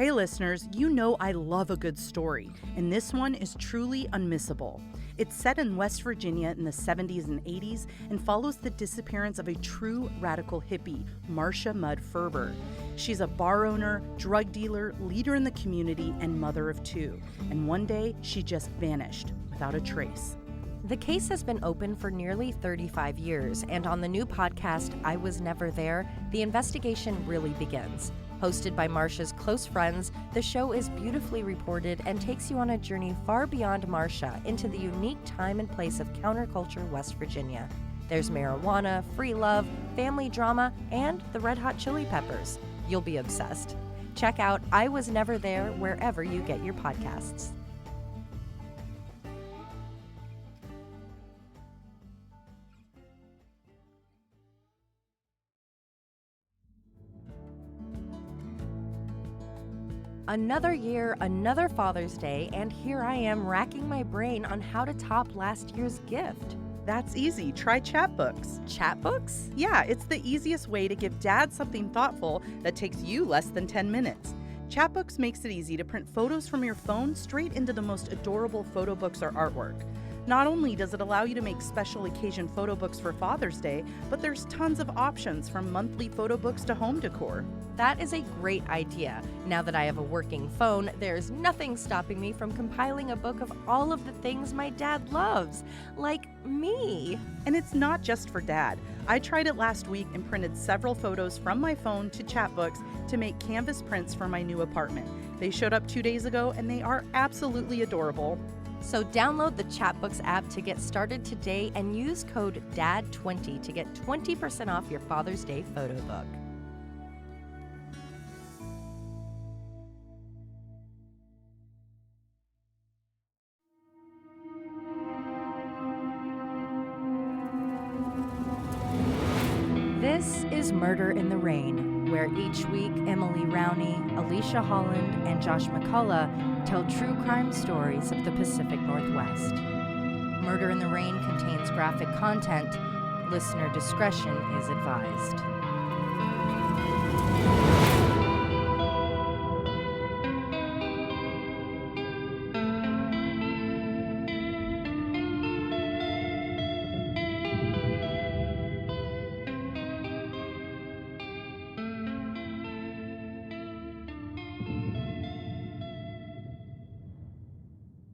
Hey listeners, you know I love a good story, and this one is truly unmissable. It's set in West Virginia in the 70s and 80s and follows the disappearance of a true radical hippie, Marcia Mudd Ferber. She's a bar owner, drug dealer, leader in the community, and mother of two. And one day, she just vanished without a trace. The case has been open for nearly 35 years, and on the new podcast, I Was Never There, the investigation really begins. Hosted by Marcia's close friends, the show is beautifully reported and takes you on a journey far beyond Marcia into the unique time and place of counterculture West Virginia. There's marijuana, free love, family drama, and the Red Hot Chili Peppers. You'll be obsessed. Check out I Was Never There wherever you get your podcasts. Another year, another Father's Day, and here I am racking my brain on how to top last year's gift. That's easy. Try Chatbooks. Chatbooks? Yeah, it's the easiest way to give dad something thoughtful that takes you less than 10 minutes. Chatbooks makes it easy to print photos from your phone straight into the most adorable photo books or artwork. Not only does it allow you to make special occasion photo books for Father's Day, but there's tons of options from monthly photo books to home decor. That is a great idea. Now that I have a working phone, there's nothing stopping me from compiling a book of all of the things my dad loves, like me. And it's not just for dad. I tried it last week and printed several photos from my phone to Chatbooks to make canvas prints for my new apartment. They showed up 2 days ago and they are absolutely adorable. So download the Chatbooks app to get started today and use code DAD20 to get 20% off your Father's Day photo book. This is Murder in the Rain, where each week Emily Rowney, Alicia Holland, and Josh McCullough tell true crime stories of the Pacific Northwest. Murder in the Rain contains graphic content. Listener discretion is advised.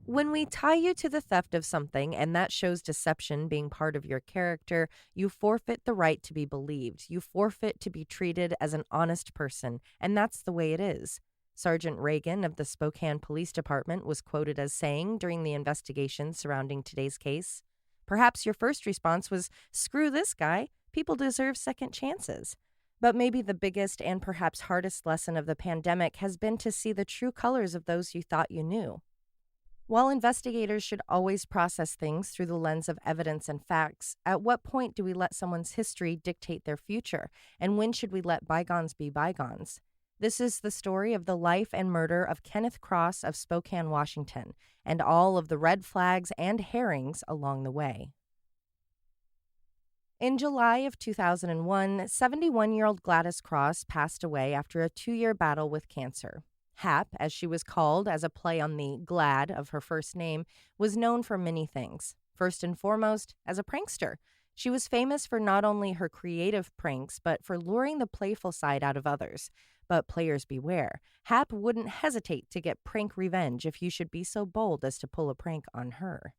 When we tie you to the theft of something, and that shows deception being part of your character, you forfeit the right to be believed. You forfeit to be treated as an honest person, and that's the way it is. Sergeant Reagan of the Spokane Police Department was quoted as saying during the investigation surrounding today's case, "Perhaps your first response was, 'Screw this guy. People deserve second chances.' But maybe the biggest and perhaps hardest lesson of the pandemic has been to see the true colors of those you thought you knew." While investigators should always process things through the lens of evidence and facts, at what point do we let someone's history dictate their future? And when should we let bygones be bygones? This is the story of the life and murder of Kenneth Cross of Spokane, Washington, and all of the red flags and herrings along the way. In July of 2001, 71-year-old Gladys Cross passed away after a 2-year battle with cancer. Hap, as she was called as a play on the Glad of her first name, was known for many things. First and foremost, as a prankster. She was famous for not only her creative pranks, but for luring the playful side out of others. But players beware. Hap wouldn't hesitate to get prank revenge if you should be so bold as to pull a prank on her.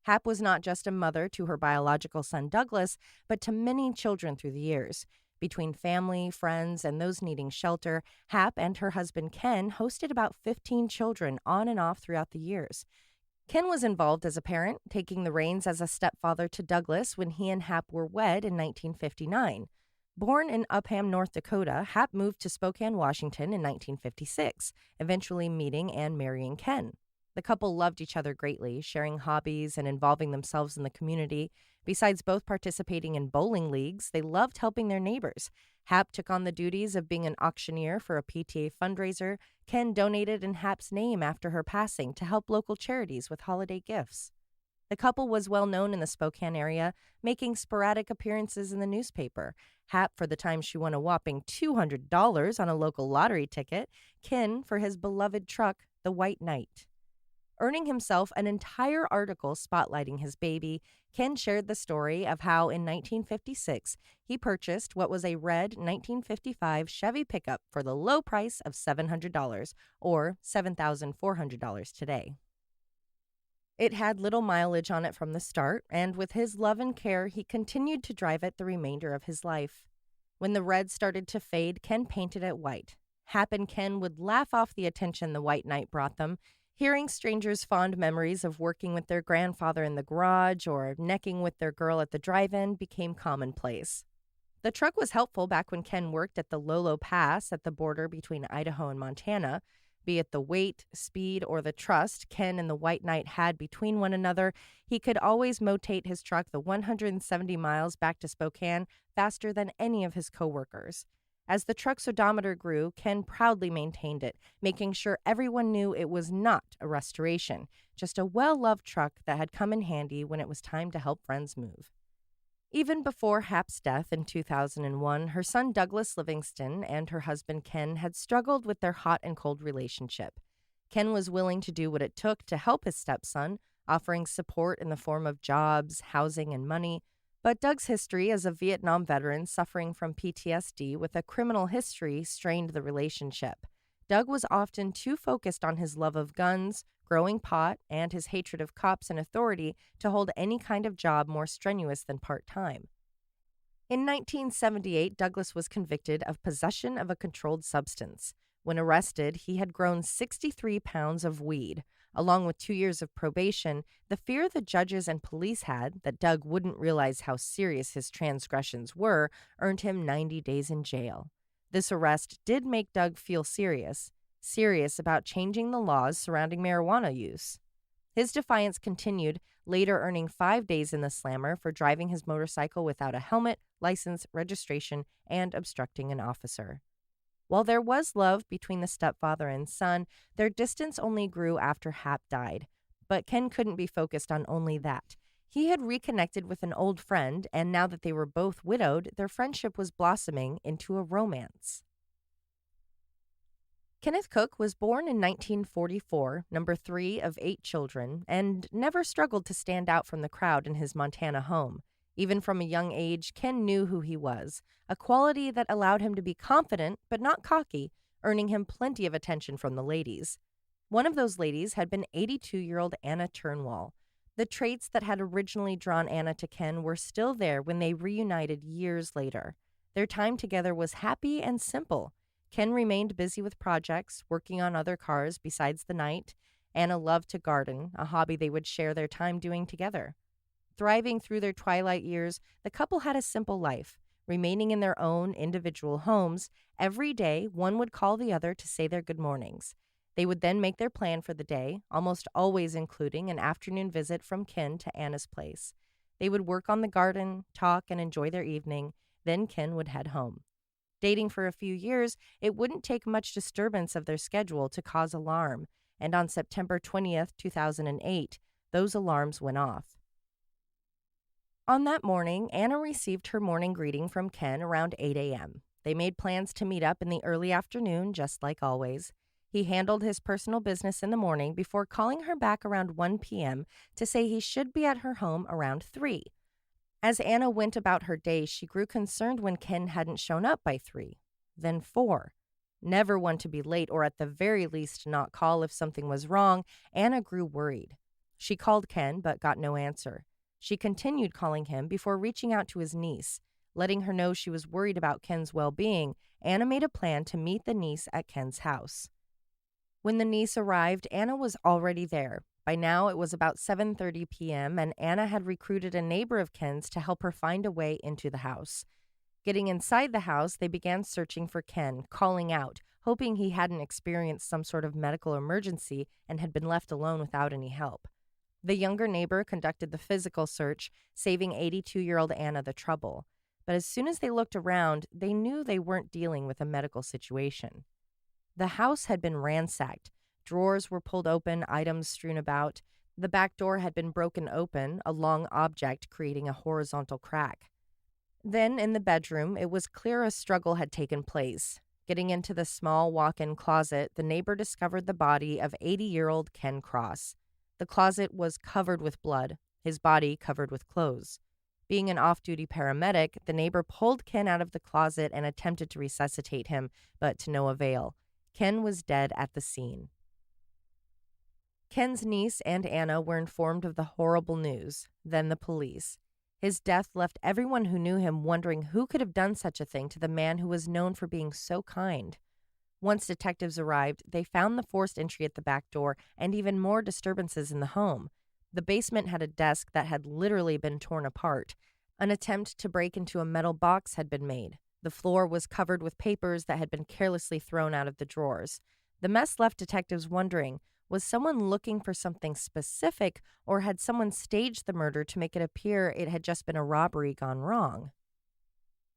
Hap was not just a mother to her biological son Douglas, but to many children through the years. Between family, friends, and those needing shelter, Hap and her husband Ken hosted about 15 children on and off throughout the years. Ken was involved as a parent, taking the reins as a stepfather to Douglas when he and Hap were wed in 1959. Born in Upham, North Dakota, Hap moved to Spokane, Washington in 1956, eventually meeting and marrying Ken. The couple loved each other greatly, sharing hobbies and involving themselves in the community. Besides both participating in bowling leagues, they loved helping their neighbors. Hap took on the duties of being an auctioneer for a PTA fundraiser. Ken donated in Hap's name after her passing to help local charities with holiday gifts. The couple was well known in the Spokane area, making sporadic appearances in the newspaper. Hap for the time she won a whopping $200 on a local lottery ticket, Ken for his beloved truck, the White Knight. Earning himself an entire article spotlighting his baby, Ken shared the story of how in 1956 he purchased what was a red 1955 Chevy pickup for the low price of $700, or $7,400 today. It had little mileage on it from the start, and with his love and care, he continued to drive it the remainder of his life. When the red started to fade, Ken painted it white. Hap and Ken would laugh off the attention the White Knight brought them. Hearing strangers' fond memories of working with their grandfather in the garage or necking with their girl at the drive-in became commonplace. The truck was helpful back when Ken worked at the Lolo Pass at the border between Idaho and Montana. Be it the weight, speed, or the trust Ken and the White Knight had between one another, he could always motate his truck the 170 miles back to Spokane faster than any of his coworkers. As the truck's odometer grew, Ken proudly maintained it, making sure everyone knew it was not a restoration, just a well-loved truck that had come in handy when it was time to help friends move. Even before Hap's death in 2001, her son Douglas Livingston and her husband Ken had struggled with their hot and cold relationship. Ken was willing to do what it took to help his stepson, offering support in the form of jobs, housing, and money. But Doug's history as a Vietnam veteran suffering from PTSD with a criminal history strained the relationship. Doug was often too focused on his love of guns, growing pot, and his hatred of cops and authority to hold any kind of job more strenuous than part-time. In 1978, Douglas was convicted of possession of a controlled substance. When arrested, he had grown 63 pounds of weed. Along with 2 years of probation, the fear the judges and police had that Doug wouldn't realize how serious his transgressions were earned him 90 days in jail. This arrest did make Doug feel serious about changing the laws surrounding marijuana use. His defiance continued, later earning 5 days in the slammer for driving his motorcycle without a helmet, license, registration, and obstructing an officer. While there was love between the stepfather and son, their distance only grew after Hap died. But Ken couldn't be focused on only that. He had reconnected with an old friend, and now that they were both widowed, their friendship was blossoming into a romance. Kenneth Cook was born in 1944, number 3 of 8 children, and never struggled to stand out from the crowd in his Montana home. Even from a young age, Ken knew who he was, a quality that allowed him to be confident but not cocky, earning him plenty of attention from the ladies. One of those ladies had been 82-year-old Anna Turnwall. The traits that had originally drawn Anna to Ken were still there when they reunited years later. Their time together was happy and simple. Ken remained busy with projects, working on other cars besides the Knight. Anna loved to garden, a hobby they would share their time doing together. Thriving through their twilight years, the couple had a simple life. Remaining in their own individual homes, every day one would call the other to say their good mornings. They would then make their plan for the day, almost always including an afternoon visit from Ken to Anna's place. They would work on the garden, talk, and enjoy their evening. Then Ken would head home. Dating for a few years, it wouldn't take much disturbance of their schedule to cause alarm, and on September 20th, 2008, those alarms went off. On that morning, Anna received her morning greeting from Ken around 8 a.m. They made plans to meet up in the early afternoon, just like always. He handled his personal business in the morning before calling her back around 1 p.m. to say he should be at her home around 3. As Anna went about her day, she grew concerned when Ken hadn't shown up by 3, then 4. Never one to be late or at the very least not call if something was wrong, Anna grew worried. She called Ken but got no answer. She continued calling him before reaching out to his niece. Letting her know she was worried about Ken's well-being, Anna made a plan to meet the niece at Ken's house. When the niece arrived, Anna was already there. By now, it was about 7:30 p.m., and Anna had recruited a neighbor of Ken's to help her find a way into the house. Getting inside the house, they began searching for Ken, calling out, hoping he hadn't experienced some sort of medical emergency and had been left alone without any help. The younger neighbor conducted the physical search, saving 82-year-old Anna the trouble. But as soon as they looked around, they knew they weren't dealing with a medical situation. The house had been ransacked. Drawers were pulled open, items strewn about. The back door had been broken open, a long object creating a horizontal crack. Then, in the bedroom, it was clear a struggle had taken place. Getting into the small walk-in closet, the neighbor discovered the body of 80-year-old Ken Cross. The closet was covered with blood, his body covered with clothes. Being an off-duty paramedic, the neighbor pulled Ken out of the closet and attempted to resuscitate him, but to no avail. Ken was dead at the scene. Ken's niece and Anna were informed of the horrible news, then the police. His death left everyone who knew him wondering who could have done such a thing to the man who was known for being so kind. Once detectives arrived, they found the forced entry at the back door and even more disturbances in the home. The basement had a desk that had literally been torn apart. An attempt to break into a metal box had been made. The floor was covered with papers that had been carelessly thrown out of the drawers. The mess left detectives wondering, was someone looking for something specific, or had someone staged the murder to make it appear it had just been a robbery gone wrong?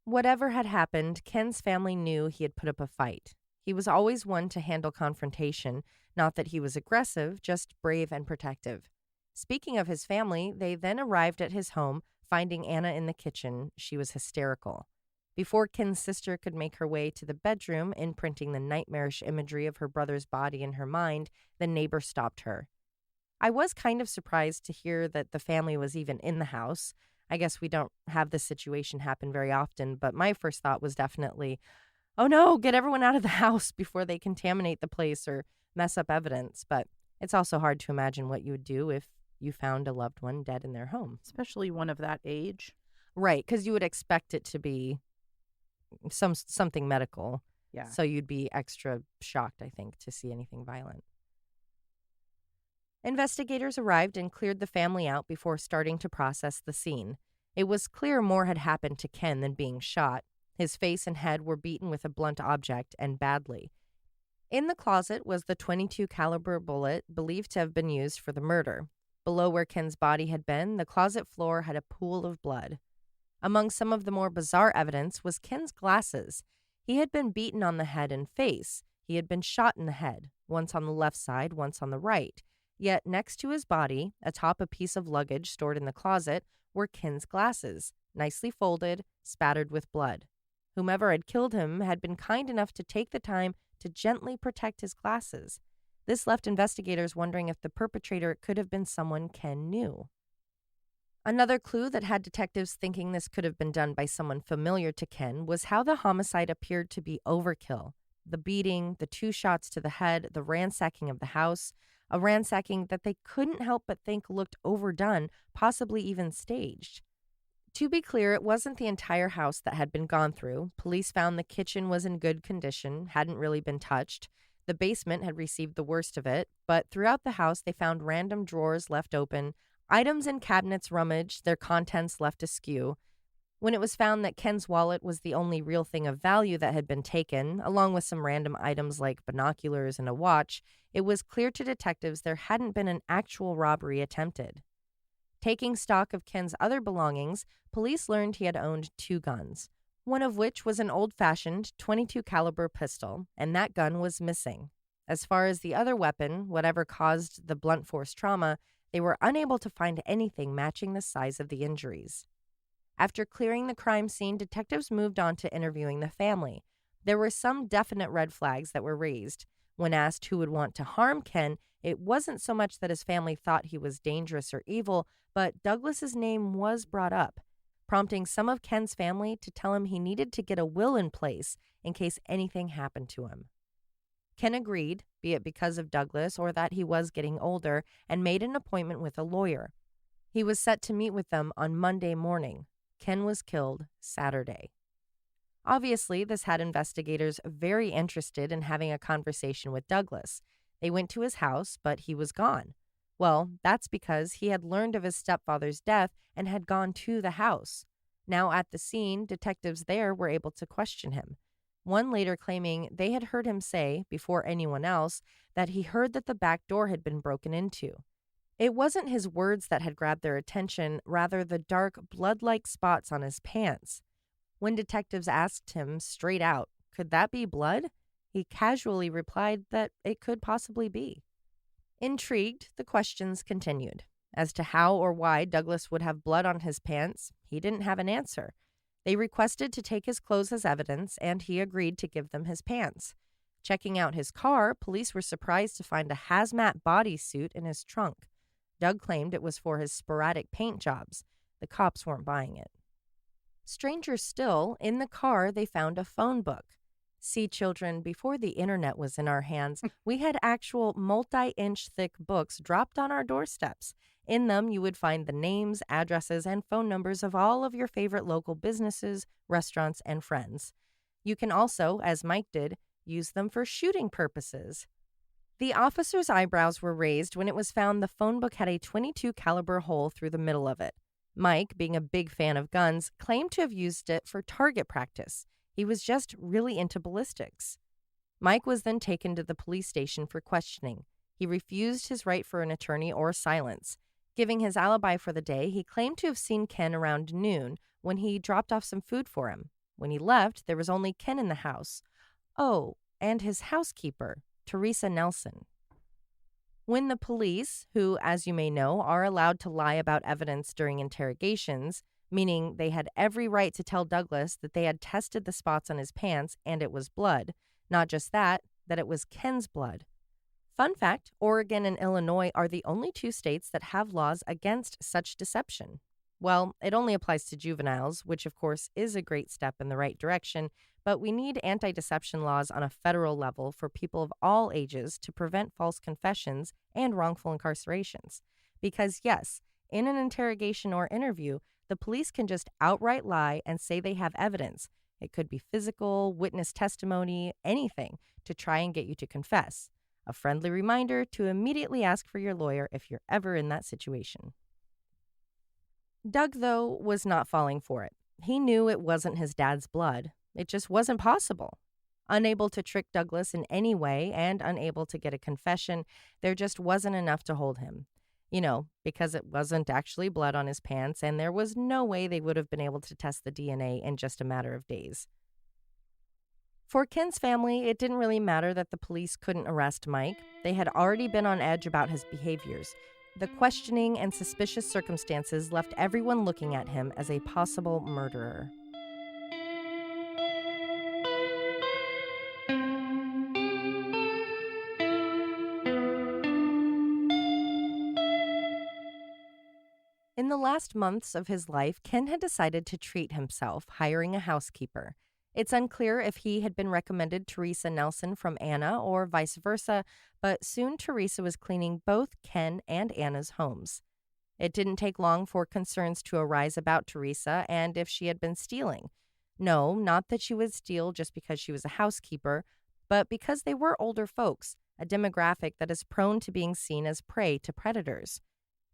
Whatever had happened, Ken's family knew he had put up a fight. He was always one to handle confrontation, not that he was aggressive, just brave and protective. Speaking of his family, they then arrived at his home, finding Anna in the kitchen. She was hysterical. Before Ken's sister could make her way to the bedroom, imprinting the nightmarish imagery of her brother's body in her mind, the neighbor stopped her. I was kind of surprised to hear that the family was even in the house. I guess we don't have this situation happen very often, but my first thought was definitely, oh no, get everyone out of the house before they contaminate the place or mess up evidence. But it's also hard to imagine what you would do if you found a loved one dead in their home. Especially one of that age. Right, because you would expect it to be something medical. Yeah. So you'd be extra shocked, I think, to see anything violent. Investigators arrived and cleared the family out before starting to process the scene. It was clear more had happened to Ken than being shot. His face and head were beaten with a blunt object, and badly. In the closet was the .22 caliber bullet believed to have been used for the murder. Below where Ken's body had been, the closet floor had a pool of blood. Among some of the more bizarre evidence was Ken's glasses. He had been beaten on the head and face. He had been shot in the head, once on the left side, once on the right. Yet next to his body, atop a piece of luggage stored in the closet, were Ken's glasses, nicely folded, spattered with blood. Whomever had killed him had been kind enough to take the time to gently protect his glasses. This left investigators wondering if the perpetrator could have been someone Ken knew. Another clue that had detectives thinking this could have been done by someone familiar to Ken was how the homicide appeared to be overkill. The beating, the 2 shots to the head, the ransacking of the house, a ransacking that they couldn't help but think looked overdone, possibly even staged. To be clear, it wasn't the entire house that had been gone through. Police found the kitchen was in good condition, hadn't really been touched. The basement had received the worst of it, but throughout the house they found random drawers left open, items in cabinets rummaged, their contents left askew. When it was found that Ken's wallet was the only real thing of value that had been taken, along with some random items like binoculars and a watch, it was clear to detectives there hadn't been an actual robbery attempted. Taking stock of Ken's other belongings, police learned he had owned 2 guns, one of which was an old-fashioned .22 caliber pistol, and that gun was missing. As far as the other weapon, whatever caused the blunt force trauma, they were unable to find anything matching the size of the injuries. After clearing the crime scene, detectives moved on to interviewing the family. There were some definite red flags that were raised. When asked who would want to harm Ken, it wasn't so much that his family thought he was dangerous or evil, but Douglas's name was brought up, prompting some of Ken's family to tell him he needed to get a will in place in case anything happened to him. Ken agreed, be it because of Douglas or that he was getting older, and made an appointment with a lawyer. He was set to meet with them on Monday morning. Ken was killed Saturday. Obviously, this had investigators very interested in having a conversation with Douglas. They went to his house, but he was gone. Well, that's because he had learned of his stepfather's death and had gone to the house. Now at the scene, detectives there were able to question him. One later claiming they had heard him say, before anyone else, that he heard that the back door had been broken into. It wasn't his words that had grabbed their attention, rather the dark, blood-like spots on his pants. When detectives asked him straight out, could that be blood? He casually replied that it could possibly be. Intrigued, the questions continued. As to how or why Douglas would have blood on his pants, he didn't have an answer. They requested to take his clothes as evidence, and he agreed to give them his pants. Checking out his car, police were surprised to find a hazmat bodysuit in his trunk. Doug claimed it was for his sporadic paint jobs. The cops weren't buying it. Stranger still, in the car, they found a phone book. See, children, before the internet was in our hands, we had actual multi-inch thick books dropped on our doorsteps. In them, you would find the names, addresses, and phone numbers of all of your favorite local businesses, restaurants, and friends. You can also, as Mike did, use them for shooting purposes. The officer's eyebrows were raised when it was found the phone book had a .22 caliber hole through the middle of it. Mike, being a big fan of guns, claimed to have used it for target practice. He was just really into ballistics. Mike was then taken to the police station for questioning. He refused his right for an attorney or silence. Giving his alibi for the day, he claimed to have seen Ken around noon when he dropped off some food for him. When he left, there was only Ken in the house. Oh, and his housekeeper, Teresa Nelson. When the police, who, as you may know, are allowed to lie about evidence during interrogations, meaning they had every right to tell Douglas that they had tested the spots on his pants and it was blood. Not just that it was Ken's blood. Fun fact, Oregon and Illinois are the only two states that have laws against such deception. Well, it only applies to juveniles, which of course is a great step in the right direction, but we need anti-deception laws on a federal level for people of all ages to prevent false confessions and wrongful incarcerations. Because yes, in an interrogation or interview, the police can just outright lie and say they have evidence. It could be physical, witness testimony, anything to try and get you to confess. A friendly reminder to immediately ask for your lawyer if you're ever in that situation. Doug, though, was not falling for it. He knew it wasn't his dad's blood. It just wasn't possible. Unable to trick Douglas in any way and unable to get a confession, there just wasn't enough to hold him. Because it wasn't actually blood on his pants, and there was no way they would have been able to test the DNA in just a matter of days. For Ken's family, it didn't really matter that the police couldn't arrest Mike. They had already been on edge about his behaviors. The questioning and suspicious circumstances left everyone looking at him as a possible murderer. In the last months of his life, Ken had decided to treat himself, hiring a housekeeper. It's unclear if he had been recommended Teresa Nelson from Anna or vice versa, but soon Teresa was cleaning both Ken and Anna's homes. It didn't take long for concerns to arise about Teresa and if she had been stealing. No, not that she would steal just because she was a housekeeper, but because they were older folks, a demographic that is prone to being seen as prey to predators.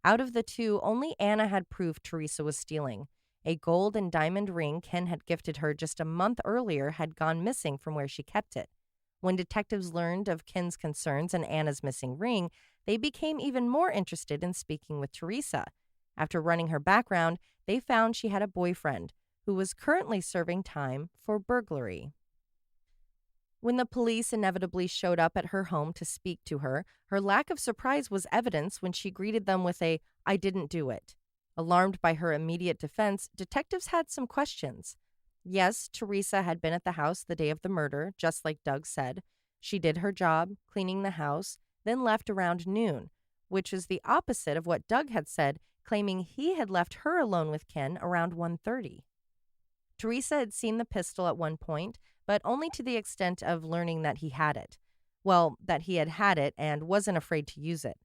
Out of the two, only Anna had proof Teresa was stealing. A gold and diamond ring Ken had gifted her just a month earlier had gone missing from where she kept it. When detectives learned of Ken's concerns and Anna's missing ring, they became even more interested in speaking with Teresa. After running her background, they found she had a boyfriend who was currently serving time for burglary. When the police inevitably showed up at her home to speak to her, her lack of surprise was evidence when she greeted them with a, "I didn't do it." Alarmed by her immediate defense, detectives had some questions. Yes, Teresa had been at the house the day of the murder, just like Doug said. She did her job, cleaning the house, then left around noon, which is the opposite of what Doug had said, claiming he had left her alone with Ken around 1:30. Teresa had seen the pistol at one point, but only to the extent of learning that he had it. Well, that he had it and wasn't afraid to use it.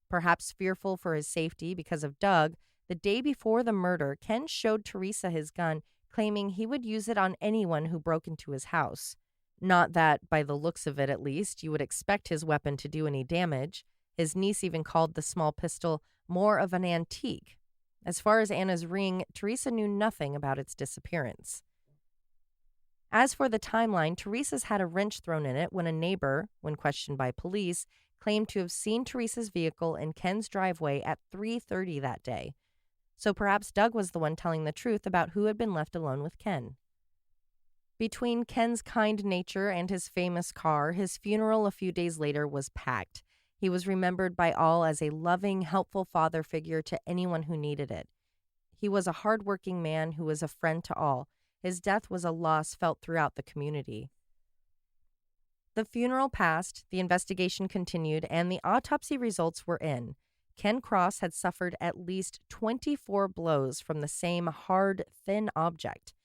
Perhaps fearful for his safety because of Doug, the day before the murder, Ken showed Teresa his gun, claiming he would use it on anyone who broke into his house. Not that, by the looks of it at least, you would expect his weapon to do any damage. His niece even called the small pistol more of an antique. As far as Anna's ring, Teresa knew nothing about its disappearance. As for the timeline, Teresa's had a wrench thrown in it when a neighbor, when questioned by police, claimed to have seen Teresa's vehicle in Ken's driveway at 3:30 that day. So perhaps Doug was the one telling the truth about who had been left alone with Ken. Between Ken's kind nature and his famous car, his funeral a few days later was packed. He was remembered by all as a loving, helpful father figure to anyone who needed it. He was a hardworking man who was a friend to all. His death was a loss felt throughout the community. The funeral passed, the investigation continued, and the autopsy results were in. Ken Cross had suffered at least 24 blows from the same hard, thin object.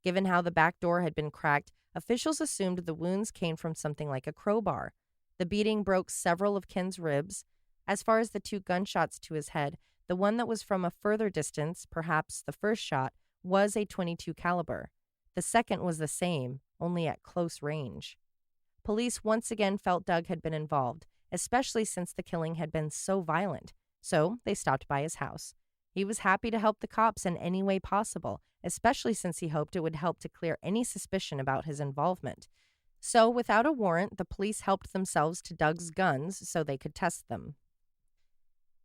Given how the back door had been cracked, officials assumed the wounds came from something like a crowbar. The beating broke several of Ken's ribs. As far as the 2 gunshots to his head, the one that was from a further distance, perhaps the first shot, was a .22 caliber. The second was the same, only at close range. Police once again felt Doug had been involved, especially since the killing had been so violent, so they stopped by his house. He was happy to help the cops in any way possible, especially since he hoped it would help to clear any suspicion about his involvement. So, without a warrant, the police helped themselves to Doug's guns so they could test them.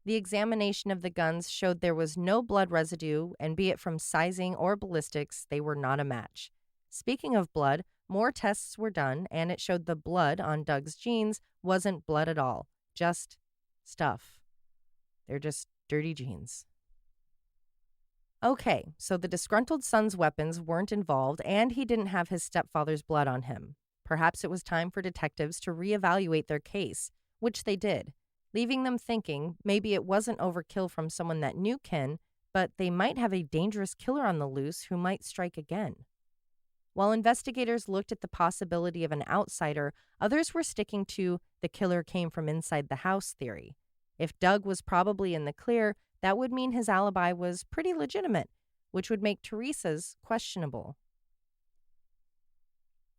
The examination of the guns showed there was no blood residue, and be it from sizing or ballistics, they were not a match. Speaking of blood, more tests were done, and it showed the blood on Doug's jeans wasn't blood at all, just stuff. They're just dirty jeans. Okay, so the disgruntled son's weapons weren't involved, and he didn't have his stepfather's blood on him. Perhaps it was time for detectives to reevaluate their case, which they did, leaving them thinking maybe it wasn't overkill from someone that knew Ken, but they might have a dangerous killer on the loose who might strike again. While investigators looked at the possibility of an outsider, others were sticking to the killer came from inside the house theory. If Doug was probably in the clear, that would mean his alibi was pretty legitimate, which would make Teresa's questionable.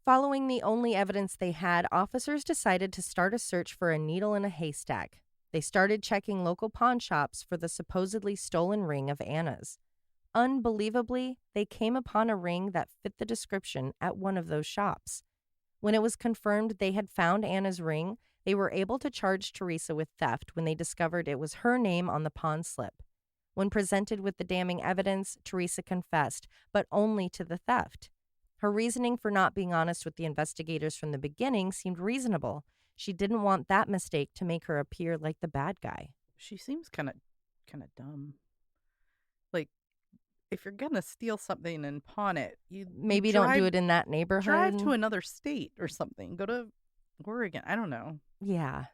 Following the only evidence they had, officers decided to start a search for a needle in a haystack. They started checking local pawn shops for the supposedly stolen ring of Anna's. Unbelievably, they came upon a ring that fit the description at one of those shops. When it was confirmed they had found Anna's ring, they were able to charge Teresa with theft when they discovered it was her name on the pawn slip. When presented with the damning evidence, Teresa confessed, but only to the theft. Her reasoning for not being honest with the investigators from the beginning seemed reasonable. She didn't want that mistake to make her appear like the bad guy. She seems kind of dumb. Like, if you're gonna steal something and pawn it, you Maybe don't do it in that neighborhood. Drive to another state or something. Go to Oregon. I don't know. Yeah.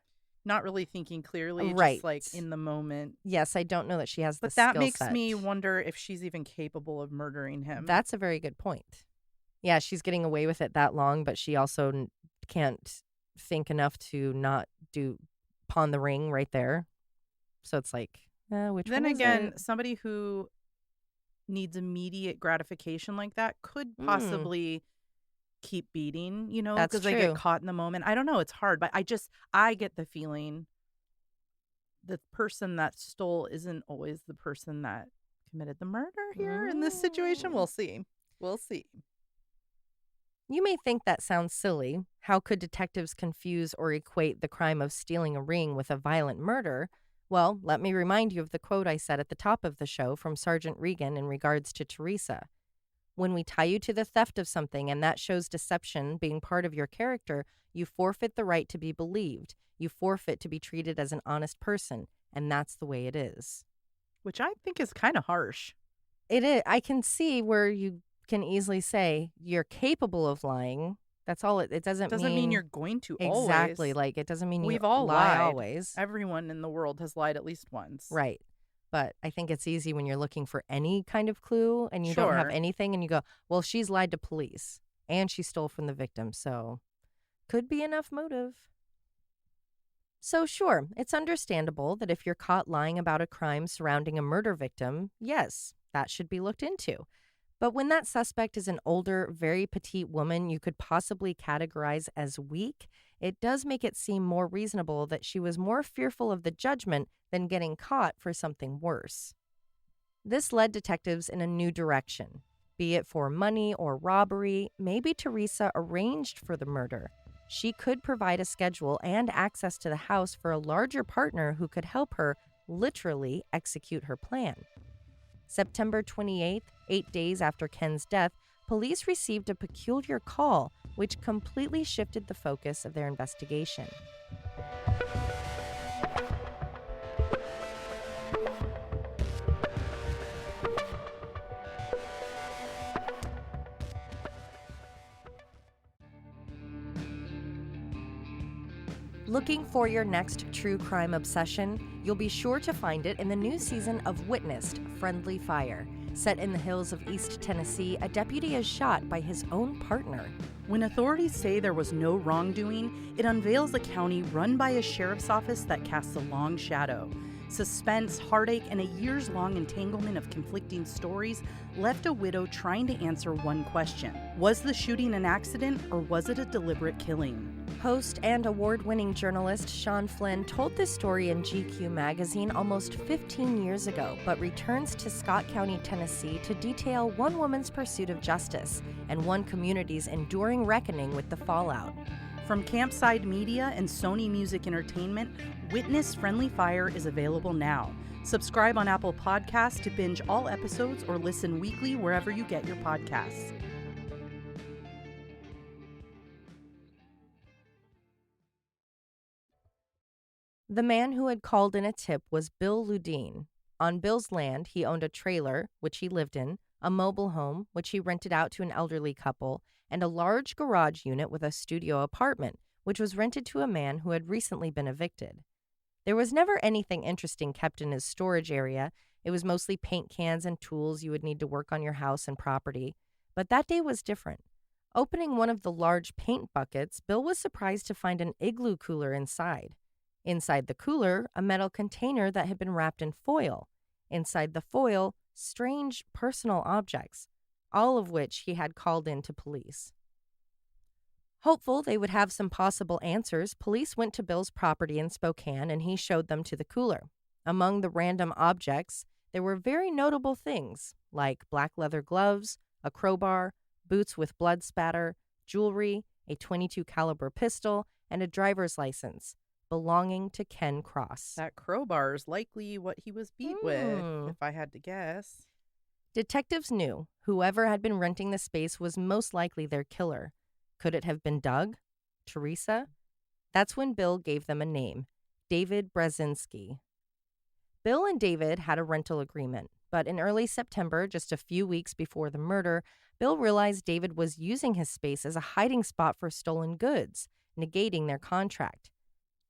Not really thinking clearly, Right. just like in the moment. Yes, I don't know that she has the But that skill makes set. me wonder if she's even capable of murdering him. That's a very good point. Yeah, she's getting away with it that long, but she also can't think enough to not pawn the ring right there. So it's like, which Then one is again, it? somebody who needs immediate gratification like that could possibly keep beating, That's because they true. get caught in the moment. I don't know. It's hard, but I get the feeling the person that stole isn't always the person that committed the murder here in this situation. We'll see. We'll see. You may think that sounds silly. How could detectives confuse or equate the crime of stealing a ring with a violent murder? Well, let me remind you of the quote I said at the top of the show from Sergeant Reagan in regards to Teresa. When we tie you to the theft of something and that shows deception being part of your character, you forfeit the right to be believed. You forfeit to be treated as an honest person, and that's the way it is. Which I think is kind of harsh. It is. I can see where you can easily say you're capable of lying. That's all. It doesn't mean you're going to always. Exactly. Like, it doesn't mean We've you all lie lied. always. Everyone in the world has lied at least once. Right. But I think it's easy when you're looking for any kind of clue and you don't have Sure. anything and you go, well, she's lied to police and she stole from the victim. So could be enough motive. So sure, it's understandable that if you're caught lying about a crime surrounding a murder victim, yes, that should be looked into. But when that suspect is an older, very petite woman you could possibly categorize as weak, it does make it seem more reasonable that she was more fearful of the judgment than getting caught for something worse. This led detectives in a new direction. Be it for money or robbery, maybe Teresa arranged for the murder. She could provide a schedule and access to the house for a larger partner who could help her literally execute her plan. September 28th, 8 days after Ken's death, police received a peculiar call, which completely shifted the focus of their investigation. Looking for your next true crime obsession? You'll be sure to find it in the new season of Witnessed, Friendly Fire. Set in the hills of East Tennessee, a deputy is shot by his own partner. When authorities say there was no wrongdoing, it unveils a county run by a sheriff's office that casts a long shadow. Suspense, heartache, and a years-long entanglement of conflicting stories left a widow trying to answer one question. Was the shooting an accident, or was it a deliberate killing? Host and award-winning journalist Sean Flynn told this story in GQ magazine almost 15 years ago, but returns to Scott County, Tennessee to detail one woman's pursuit of justice and one community's enduring reckoning with the fallout. From Campside Media and Sony Music Entertainment, Witness Friendly Fire is available now. Subscribe on Apple Podcasts to binge all episodes or listen weekly wherever you get your podcasts. The man who had called in a tip was Bill Ludine. On Bill's land, he owned a trailer, which he lived in, a mobile home, which he rented out to an elderly couple, and a large garage unit with a studio apartment, which was rented to a man who had recently been evicted. There was never anything interesting kept in his storage area. It was mostly paint cans and tools you would need to work on your house and property. But that day was different. Opening one of the large paint buckets, Bill was surprised to find an igloo cooler inside. Inside the cooler, a metal container that had been wrapped in foil. Inside the foil, strange personal objects, all of which he had called in to police. Hopeful they would have some possible answers, police went to Bill's property in Spokane and he showed them to the cooler. Among the random objects, there were very notable things like black leather gloves, a crowbar, boots with blood spatter, jewelry, a .22 caliber pistol, and a driver's license belonging to Ken Cross. That crowbar is likely what he was beat with, if I had to guess. Detectives knew whoever had been renting the space was most likely their killer. Could it have been Doug? Teresa? That's when Bill gave them a name, David Brzezinski. Bill and David had a rental agreement, but in early September, just a few weeks before the murder, Bill realized David was using his space as a hiding spot for stolen goods, negating their contract.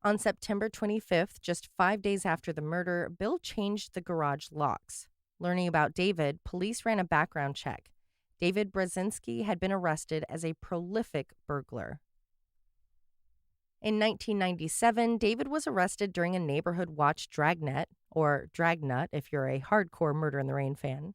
On September 25th, just 5 days after the murder, Bill changed the garage locks. Learning about David, police ran a background check. David Brzezinski had been arrested as a prolific burglar. In 1997, David was arrested during a neighborhood watch dragnet, or dragnut if you're a hardcore Murder in the Rain fan.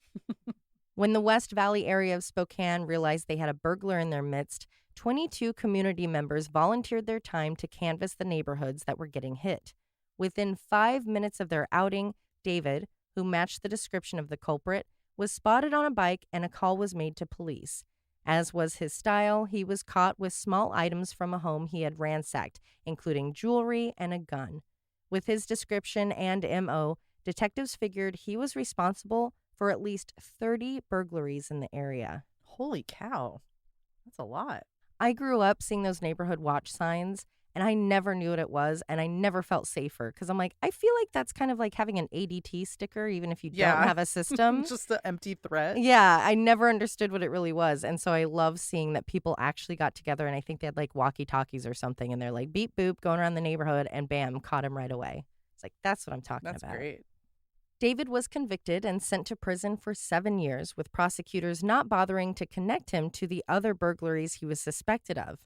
When the West Valley area of Spokane realized they had a burglar in their midst, 22 community members volunteered their time to canvass the neighborhoods that were getting hit. Within 5 minutes of their outing, David, who matched the description of the culprit, was spotted on a bike and a call was made to police. As was his style, he was caught with small items from a home he had ransacked, including jewelry and a gun. With his description and MO, detectives figured he was responsible for at least 30 burglaries in the area. Holy cow. That's a lot. I grew up seeing those neighborhood watch signs, and I never knew what it was, and I never felt safer because I'm like, I feel like that's kind of like having an ADT sticker, even if you don't have a system. Just an empty threat. Yeah, I never understood what it really was, and so I love seeing that people actually got together, and I think they had like walkie-talkies or something, and they're like, beep, boop, going around the neighborhood, and bam, caught him right away. It's like, that's what I'm talking about. That's great. David was convicted and sent to prison for 7 years, with prosecutors not bothering to connect him to the other burglaries he was suspected of.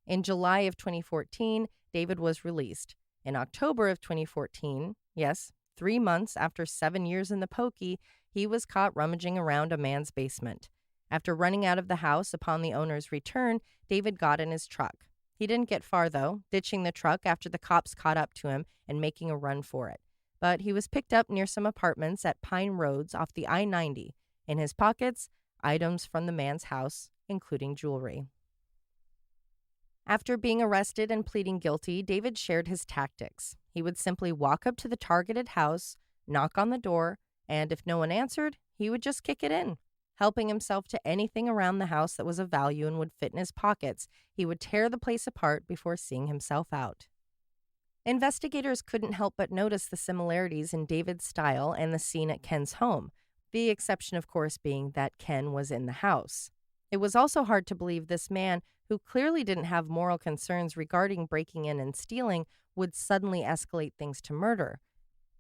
In July of 2014, David was released. In October of 2014, yes, 3 months after 7 years in the pokey, he was caught rummaging around a man's basement. After running out of the house upon the owner's return, David got in his truck. He didn't get far, though, ditching the truck after the cops caught up to him and making a run for it. But he was picked up near some apartments at Pine Roads off the I-90. In his pockets, items from the man's house, including jewelry. After being arrested and pleading guilty, David shared his tactics. He would simply walk up to the targeted house, knock on the door, and if no one answered, he would just kick it in. Helping himself to anything around the house that was of value and would fit in his pockets, he would tear the place apart before seeing himself out. Investigators couldn't help but notice the similarities in David's style and the scene at Ken's home, the exception, of course, being that Ken was in the house. It was also hard to believe this man, who clearly didn't have moral concerns regarding breaking in and stealing, would suddenly escalate things to murder.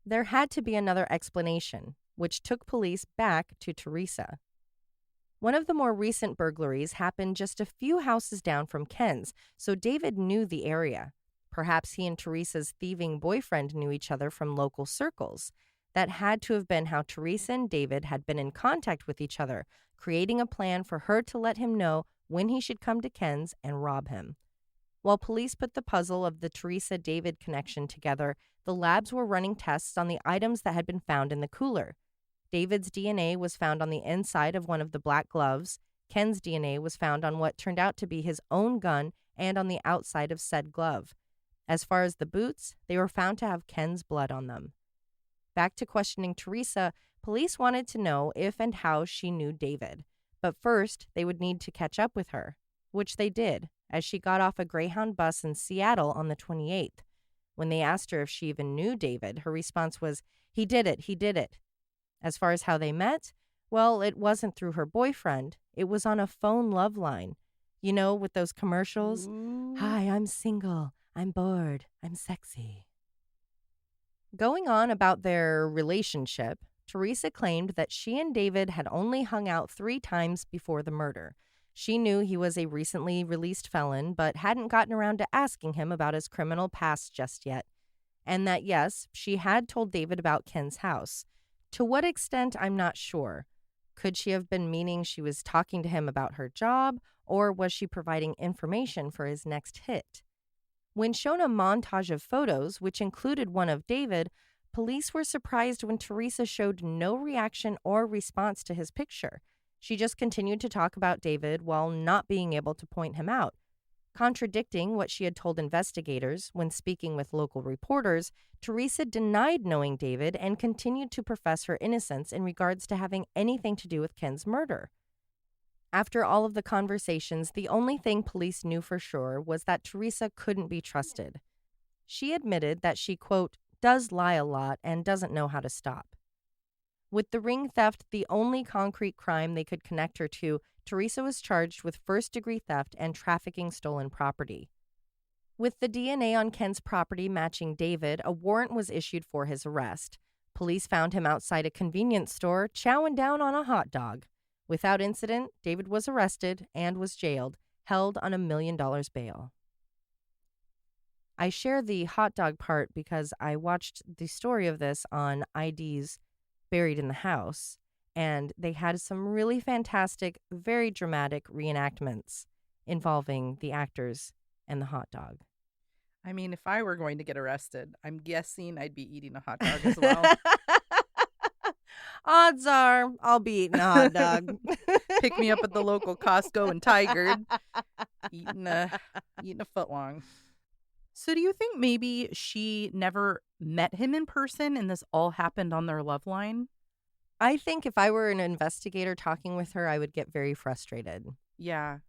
There had to be another explanation, which took police back to Teresa. One of the more recent burglaries happened just a few houses down from Ken's, so David knew the area. Perhaps he and Teresa's thieving boyfriend knew each other from local circles. That had to have been how Teresa and David had been in contact with each other, creating a plan for her to let him know when he should come to Ken's and rob him. While police put the puzzle of the Teresa-David connection together, the labs were running tests on the items that had been found in the cooler. David's DNA was found on the inside of one of the black gloves. Ken's DNA was found on what turned out to be his own gun and on the outside of said glove. As far as the boots, they were found to have Ken's blood on them. Back to questioning Teresa, police wanted to know if and how she knew David. But first, they would need to catch up with her, which they did, as she got off a Greyhound bus in Seattle on the 28th. When they asked her if she even knew David, her response was, he did it. As far as how they met, well, it wasn't through her boyfriend. It was on a phone love line. You know, with those commercials? Ooh. Hi, I'm single. I'm bored. I'm sexy. Going on about their relationship, Teresa claimed that she and David had only hung out 3 times before the murder. She knew he was a recently released felon, but hadn't gotten around to asking him about his criminal past just yet. And that, yes, she had told David about Ken's house. To what extent, I'm not sure. Could she have been meaning she was talking to him about her job, or was she providing information for his next hit? When shown a montage of photos, which included one of David, police were surprised when Teresa showed no reaction or response to his picture. She just continued to talk about David while not being able to point him out. Contradicting what she had told investigators when speaking with local reporters, Teresa denied knowing David and continued to profess her innocence in regards to having anything to do with Ken's murder. After all of the conversations, the only thing police knew for sure was that Teresa couldn't be trusted. She admitted that she, quote, does lie a lot and doesn't know how to stop. With the ring theft the only concrete crime they could connect her to, Teresa was charged with first-degree theft and trafficking stolen property. With the DNA on Ken's property matching David, a warrant was issued for his arrest. Police found him outside a convenience store, chowing down on a hot dog. Without incident, David was arrested and was jailed, held on $1 million bail. I share the hot dog part because I watched the story of this on ID's Buried in the House, and they had some really fantastic, very dramatic reenactments involving the actors and the hot dog. I mean, if I were going to get arrested, I'm guessing I'd be eating a hot dog as well. Odds are I'll be eating a hot dog. Pick me up at the local Costco in Tigard, eating a footlong. So do you think maybe she never met him in person and this all happened on their love line? I think if I were an investigator talking with her, I would get very frustrated. Yeah.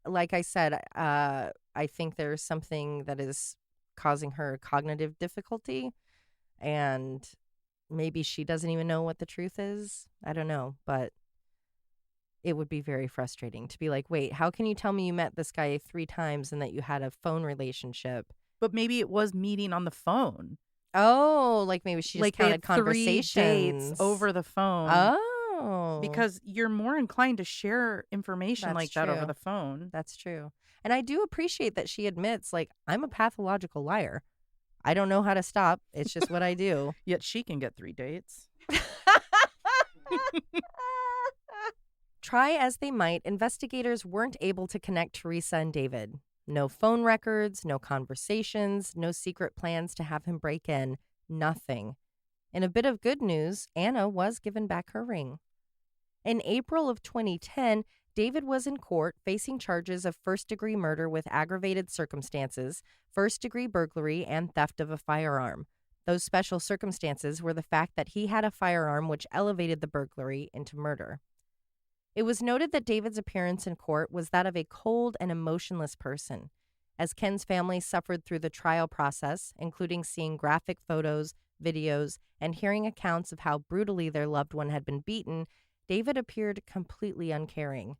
Like I said, I think there's something that is causing her cognitive difficulty, and maybe she doesn't even know what the truth is. I don't know, but it would be very frustrating to be like, wait, how can you tell me you met this guy 3 times and that you had a phone relationship? But maybe it was meeting on the phone. Oh, like maybe she just Like they counted had 3 conversations dates over the phone. Oh. Because you're more inclined to share information That's like that over true. the phone. That's true. And I do appreciate that she admits, like, I'm a pathological liar. I don't know how to stop. It's just what I do. Yet she can get 3 dates. Try as they might, investigators weren't able to connect Teresa and David. No phone records, no conversations, no secret plans to have him break in. Nothing. In a bit of good news, Anna was given back her ring. In April of 2010, David was in court facing charges of first-degree murder with aggravated circumstances, first-degree burglary, and theft of a firearm. Those special circumstances were the fact that he had a firearm which elevated the burglary into murder. It was noted that David's appearance in court was that of a cold and emotionless person. As Ken's family suffered through the trial process, including seeing graphic photos, videos, and hearing accounts of how brutally their loved one had been beaten, David appeared completely uncaring.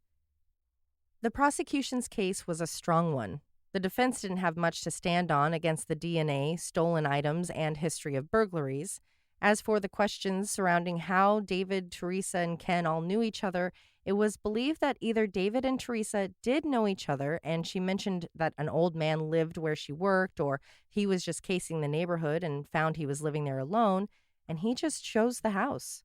The prosecution's case was a strong one. The defense didn't have much to stand on against the DNA, stolen items, and history of burglaries. As for the questions surrounding how David, Teresa, and Ken all knew each other, it was believed that either David and Teresa did know each other, and she mentioned that an old man lived where she worked, or he was just casing the neighborhood and found he was living there alone, and he just chose the house.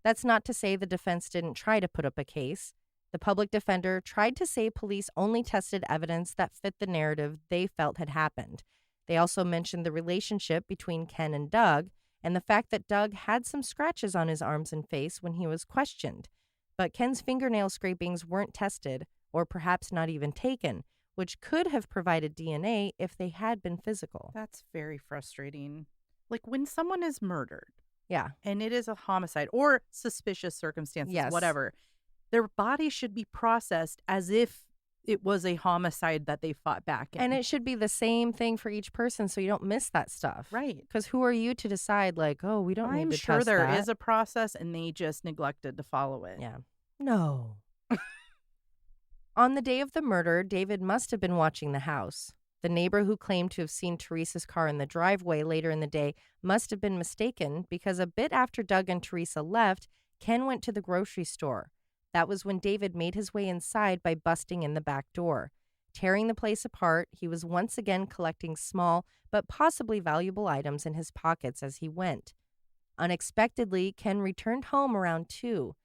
That's not to say the defense didn't try to put up a case. The public defender tried to say police only tested evidence that fit the narrative they felt had happened. They also mentioned the relationship between Ken and Doug and the fact that Doug had some scratches on his arms and face when he was questioned. But Ken's fingernail scrapings weren't tested, or perhaps not even taken, which could have provided DNA if they had been physical. That's very frustrating. Like when someone is murdered Yeah. and it is a homicide or suspicious circumstances, Yes. whatever, their body should be processed as if it was a homicide that they fought back in. And it should be the same thing for each person so you don't miss that stuff. Right. Because who are you to decide, like, oh, we don't I'm need to sure test there that. is a process and they just neglected to follow it. Yeah. No. On the day of the murder, David must have been watching the house. The neighbor who claimed to have seen Teresa's car in the driveway later in the day must have been mistaken because a bit after Doug and Teresa left, Ken went to the grocery store. That was when David made his way inside by busting in the back door. Tearing the place apart, he was once again collecting small but possibly valuable items in his pockets as he went. Unexpectedly, Ken returned home around 2.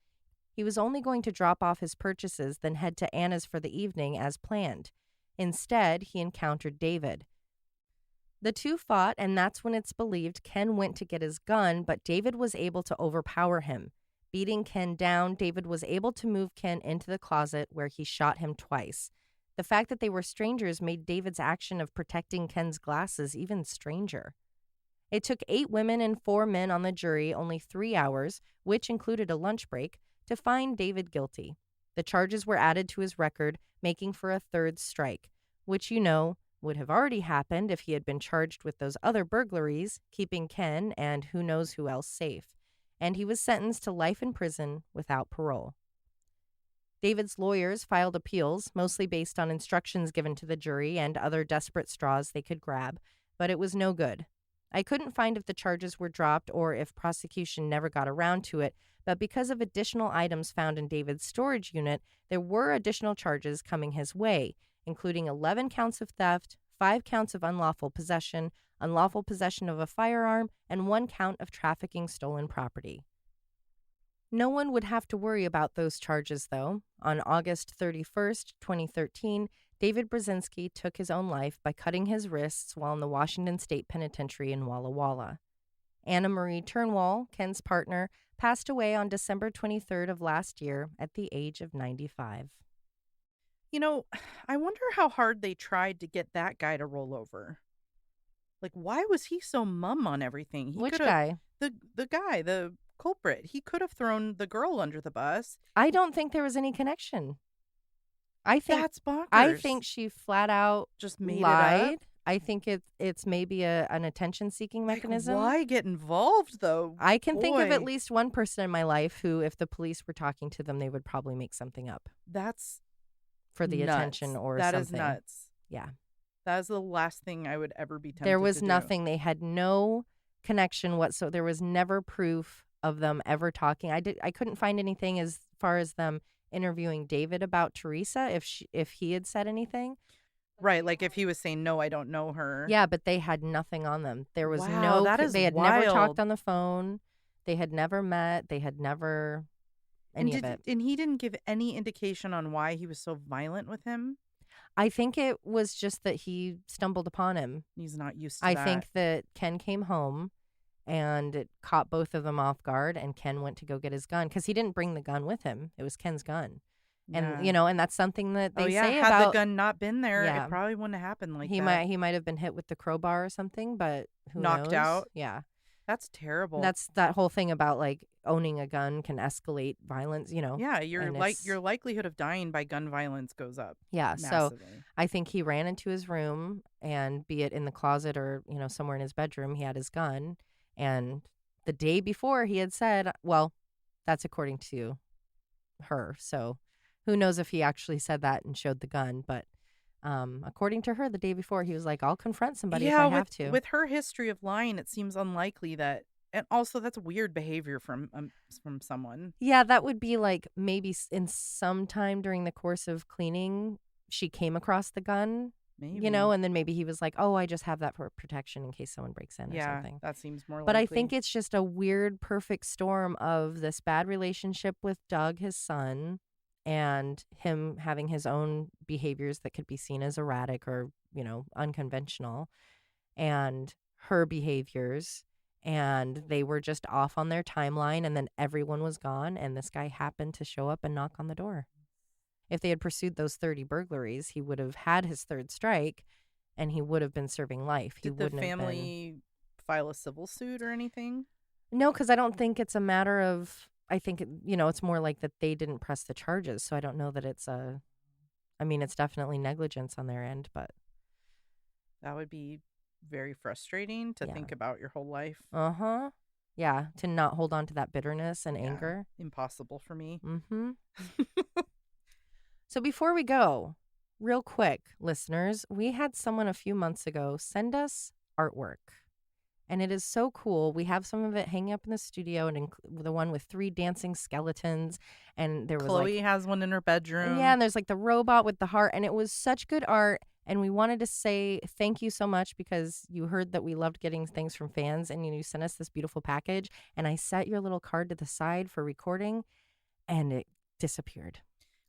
He was only going to drop off his purchases, then head to Anna's for the evening as planned. Instead, he encountered David. The two fought, and that's when it's believed Ken went to get his gun, but David was able to overpower him. Beating Ken down, David was able to move Ken into the closet where he shot him twice. The fact that they were strangers made David's action of protecting Ken's glasses even stranger. It took 8 women and 4 men on the jury only 3 hours, which included a lunch break, to find David guilty. The charges were added to his record, making for a 3rd strike, which would have already happened if he had been charged with those other burglaries, keeping Ken and who knows who else safe. And he was sentenced to life in prison without parole. David's lawyers filed appeals, mostly based on instructions given to the jury and other desperate straws they could grab, but it was no good. I couldn't find if the charges were dropped or if prosecution never got around to it, but because of additional items found in David's storage unit, there were additional charges coming his way, including 11 counts of theft, 5 counts of unlawful possession of a firearm, and 1 count of trafficking stolen property. No one would have to worry about those charges, though. On August 31st, 2013, David Brzezinski took his own life by cutting his wrists while in the Washington State Penitentiary in Walla Walla. Anna Marie Turnwall, Ken's partner, passed away on December 23rd of last year at the age of 95. I wonder how hard they tried to get that guy to roll over. Like, why was he so mum on everything? Which guy? The guy, the culprit. He could have thrown the girl under the bus. I don't think there was any connection. I think That's bonkers. I think she flat out just made lied. it up. I think it's maybe an attention-seeking mechanism. Like, why get involved, though? I can think of at Boy. least one person in my life who, if the police were talking to them, they would probably make something up That's for the nuts. attention or That something. is nuts. Yeah. That is the last thing I would ever be tempted There was to do. nothing. They had no connection whatsoever. There was never proof of them ever talking. I couldn't find anything as far as them interviewing David about Teresa if he had said anything. Right, like if he was saying, no, I don't know her. Yeah, but they had nothing on them. There was Wow, that is they had never wild. talked on the phone. They had never met. They had never any of it. And he didn't give any indication on why he was so violent with him? I think it was just that he stumbled upon him. He's not used to I that. think that Ken came home and it caught both of them off guard, and Ken went to go get his gun because he didn't bring the gun with him. It was Ken's gun. And, Yeah. and that's something that they say had about the gun not been there, Yeah. it probably wouldn't have happened like he that. might have been hit with the crowbar or something, but who Knocked knows? out? Yeah. That's terrible. That's that whole thing about like owning a gun can escalate violence, Yeah, and your likelihood of dying by gun violence goes up Yeah, so massively. I think he ran into his room, and be it in the closet or, somewhere in his bedroom, he had his gun. And the day before he had said, well, that's according to her. So Who knows if he actually said that and showed the gun, but according to her, the day before, he was like, I'll confront somebody if I have to. With her history of lying, it seems unlikely that, and also that's weird behavior from someone. Yeah, that would be like maybe in some time during the course of cleaning, she came across the gun, Maybe. and then maybe he was like, oh, I just have that for protection in case someone breaks in or something. That seems more likely. But I think it's just a weird, perfect storm of this bad relationship with Doug, his son, and him having his own behaviors that could be seen as erratic or, unconventional, and her behaviors. And they were just off on their timeline, and then everyone was gone, and this guy happened to show up and knock on the door. If they had pursued those 30 burglaries, he would have had his third strike, and he would have been serving life. Did the family file a civil suit or anything? No, because I don't think it's a matter of, I think, it's more like that they didn't press the charges, so I don't know that it's it's definitely negligence on their end, but. That would be very frustrating to think about your whole life. Uh-huh. Yeah, to not hold on to that bitterness and anger. Impossible for me. Mm-hmm. So before we go, real quick, listeners, we had someone a few months ago send us artwork. And it is so cool. We have some of it hanging up in the studio, and the one with 3 dancing skeletons. And there was Chloe has one in her bedroom. Yeah, and there's like the robot with the heart. And it was such good art. And we wanted to say thank you so much because you heard that we loved getting things from fans, and you sent us this beautiful package. And I set your little card to the side for recording, and it disappeared.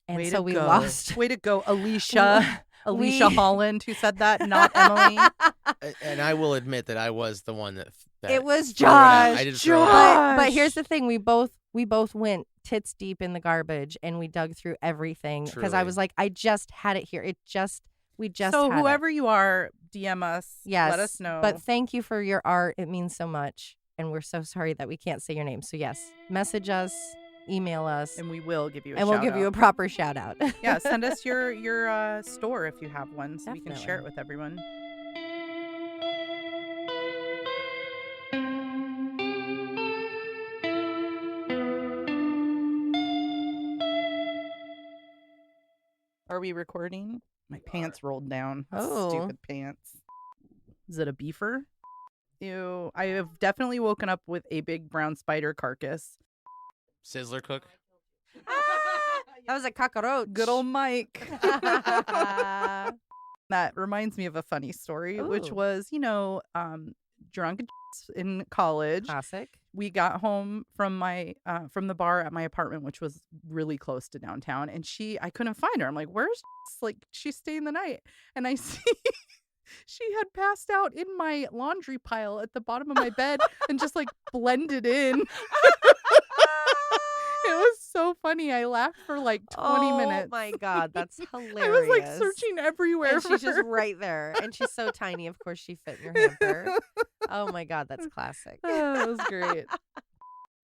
And Way so to we go. lost. Way to go, Alicia. Alicia Holland, who said that, not Emily. And I will admit that I was the one that it was threw it out. I did throw it out. But here's the thing: we both went tits deep in the garbage, and we dug through everything because I was like, I just had it here. We just so had whoever it. You are, DM us. Yes, let us know. But thank you for your art. It means so much, and we're so sorry that we can't say your name. So yes, message us. Email us, and we will give you a and we'll give you a proper shout out. Yeah, send us your store if you have one, so Definitely. we can share it with everyone. Are we recording? My pants rolled down. Oh, stupid pants. Is it a beefer? Ew! I have definitely woken up with a big brown spider carcass. Sizzler cook. That was a cockroach. Good old Mike. That reminds me of a funny story, which was, drunk in college. Classic. We got home from from the bar at my apartment, which was really close to downtown, and I couldn't find her. I'm like, where's she's staying the night, and I see she had passed out in my laundry pile at the bottom of my bed and just blended in. It was so funny. I laughed for 20 minutes. Oh my God, that's hilarious. I was searching everywhere. And she's just right there. And she's so tiny. Of course, she fit in your hamper. Oh my God, that's classic. Oh, it was great.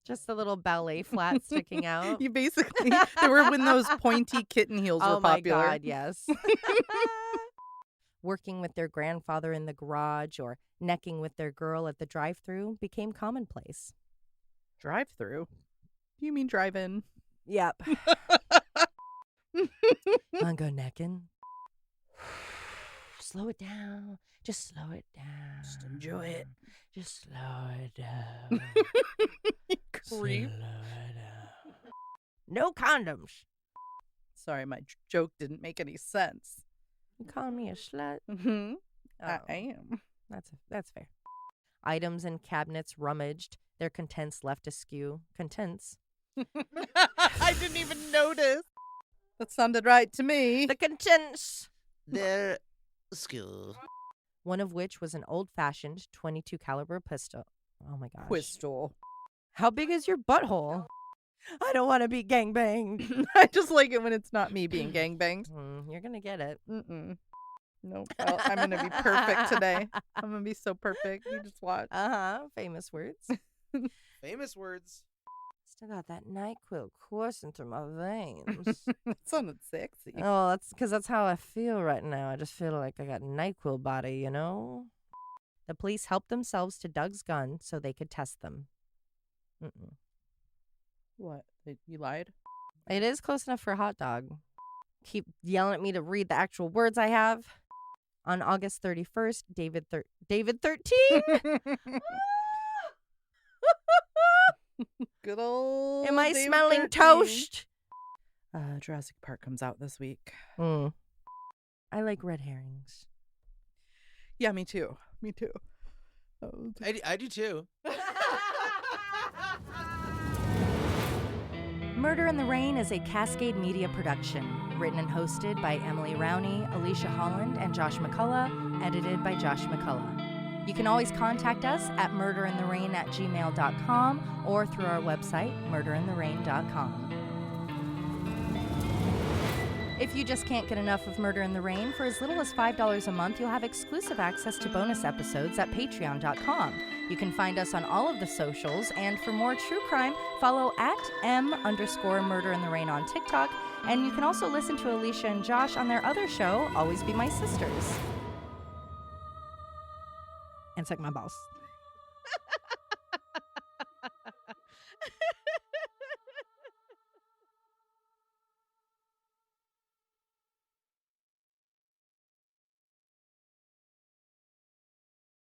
Just a little ballet flat sticking out. You basically, they were when those pointy kitten heels were popular. Oh my God, yes. Working with their grandfather in the garage or necking with their girl at the drive-thru became commonplace. Drive-thru? Do you mean drive-in? Yep. Wanna go necking? Slow it down. Just slow it down. Just enjoy it. Just slow it down. Creep. Slow it down. No condoms. Sorry, my joke didn't make any sense. You calling me a slut? Mm-hmm. Oh, I am. That's fair. Items in cabinets rummaged. Their contents left askew. Contents. I didn't even notice. That sounded right to me. The contents. Their skill. One of which was an old-fashioned 22 caliber pistol. Oh my gosh. Pistol. How big is your butthole? I don't want to be gangbanged. I just like it when it's not me being gangbanged. You're going to get it. Mm-mm. Nope. Well, I'm going to be perfect today. I'm going to be so perfect. You just watch. Famous words. Famous words. Still got that NyQuil coursing through my veins. That sounded sexy. Oh, that's because that's how I feel right now. I just feel like I got NyQuil body, you know? The police helped themselves to Doug's gun so they could test them. What? You lied? It is close enough for a hot dog. Keep yelling at me to read the actual words I have. On August 31st, David 13? Good old Am I David smelling 13. toast? Jurassic Park comes out this week. I like red herrings. Yeah, me too. Me too. Oh, I do too. Murder in the Rain is a Cascade Media production, written and hosted by Emily Rowney, Alicia Holland, and Josh McCullough, edited by Josh McCullough. You can always contact us at murderintherain@gmail.com or through our website, murderintherain.com. If you just can't get enough of Murder in the Rain, for as little as $5 a month, you'll have exclusive access to bonus episodes at patreon.com. You can find us on all of the socials, and for more true crime, follow at @M_Murder in the Rain on TikTok, and you can also listen to Alicia and Josh on their other show, Always Be My Sisters. and suck my balls.